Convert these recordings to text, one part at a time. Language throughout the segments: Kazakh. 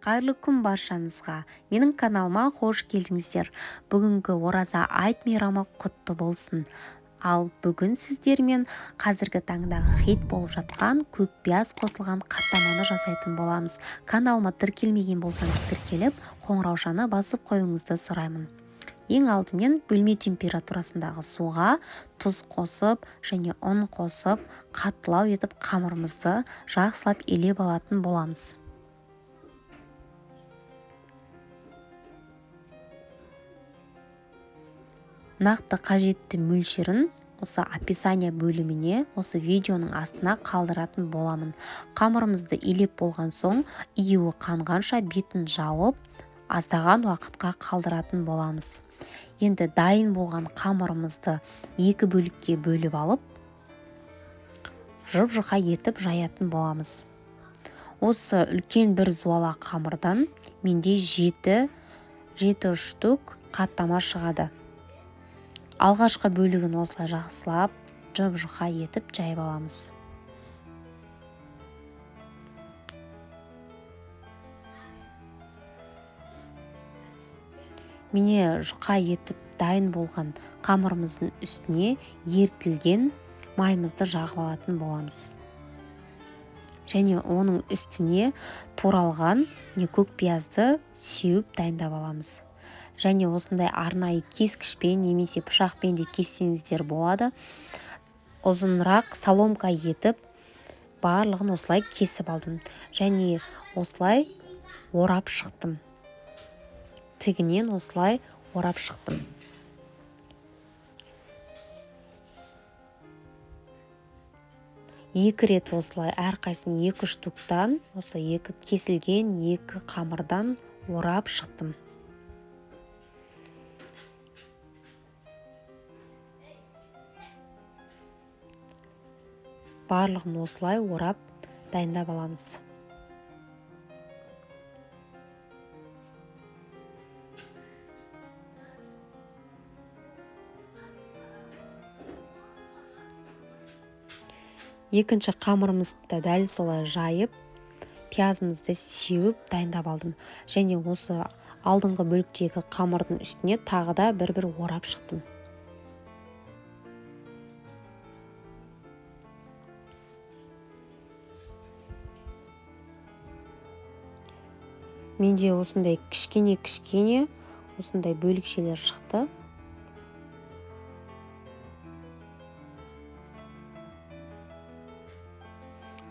Қайырлы күн баршаңызға. Менің каналыма қош келдіңіздер. Бүгінгі ораза айт мейрамы құтты болсын. Ал бүгін сіздермен қазіргі таңдағы хит болып жатқан көкпияз қосылған қаттаманы жасайтын боламыз. Каналыма тіркелмеген болсаңыз тіркеліп, қоңыраушаны басып қоюыңызды сұраймын. Ең алдымен бөлме температурасындағы суға тұз қосып және ұн қосып, қаттылау етіп қамырымызды жақсылап елеп алатын боламыз. Нақты қажетті мөлшерін осы описание бөліміне, осы видеоның астына қалдыратын боламын. Қамырымызды елеп болған соң, июі қанғанша бетін жауып, аздаған уақытқа қалдыратын боламыз. Енді дайын болған қамырымызды екі бөлікке бөліп алып, жұп-жұқа етіп жаятын боламыз. Осы үлкен бір зуала қамырдан менде 7 штук қаттама шығады. Алғашқы бөлігін осылай жақсылап, жұп-жұқа етіп жайып аламыз. Міне жұқа етіп дайын болған қамырымыздың үстіне ертілген майымызды жағып алатын боламыз. Және оның үстіне туралған көкпиязды сеуіп дайындап аламыз. Және осындай арнайы кескішпен немесе пышақпен де кессеңіздер болады. Ұзынырақ соломка етіп барлығын осылай кесіп алдым. Және осылай орап шықтым. Тігінен осылай орап шықтым. Екі рет осылай әрқайсысын 2 штуктан, осы екі кесілген екі қамырдан орап шықтым. Барлығын осылай орап дайындап аламыз. Екінші қамырымызды дәл солай жайып, пиязымызды сеуіп дайындап алдым. Және осы алдыңғы бөліктегі қамырдың үстіне тағы да бір орап шықтым. Менде осындай кішкене осындай бөлікшелер шықты.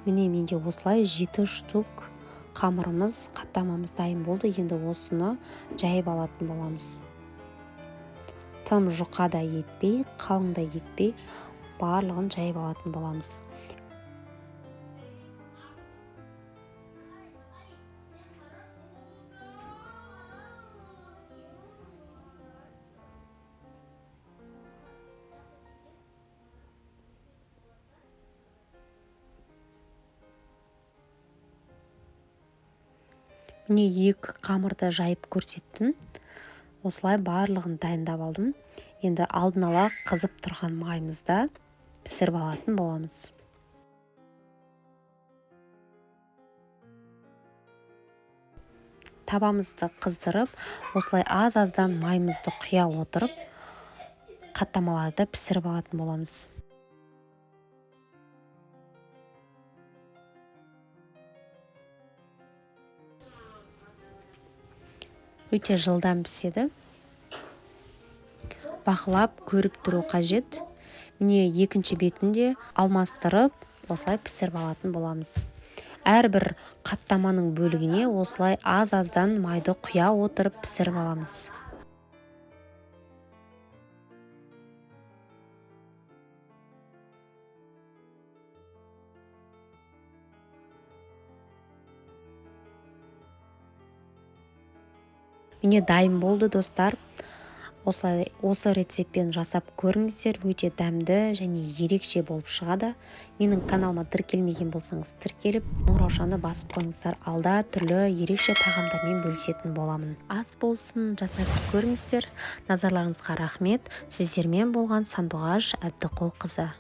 Міне менде осылай 7 штук қамырымыз, қаттамамыз дайын болды. Енді осыны жайып алатын боламыз. Тым жұқа да етпей, қалың да етпей, барлығын жайып алатын боламыз. Міне екі қамырды жайып көрсеттім. Осылай барлығын дайындап алдым. Енді алдын ала қызып тұрған майымызда пісіріп алатын боламыз. Табамызды қыздырып, осылай аз-аздан майымызды құя отырып, қаттамаларды пісіріп алатын боламыз. Өте жылдам піседі. Бақылап көріп тұру қажет. Міне екінші бетінде алмастырып, осылай пісіріп алатын боламыз. Әрбір қаттаманың бөлігіне осылай аз-аздан майды құя отырып пісіріп аламыз. Міне дайын болды достар. Осы рецептпен жасап көріңіздер, өте дәмді және ерекше болып шығады. Менің каналыма тіркелмеген болсаңыз тіркеліп, қоңыраушаны басып қойыңыздар. Алда түрлі ерекше тағамдармен бөлісетін боламын. Ас болсын, жасап көріңіздер. Назарларыңызға рахмет. Сіздермен болған Сандуғаш Әбдіқұлқызы.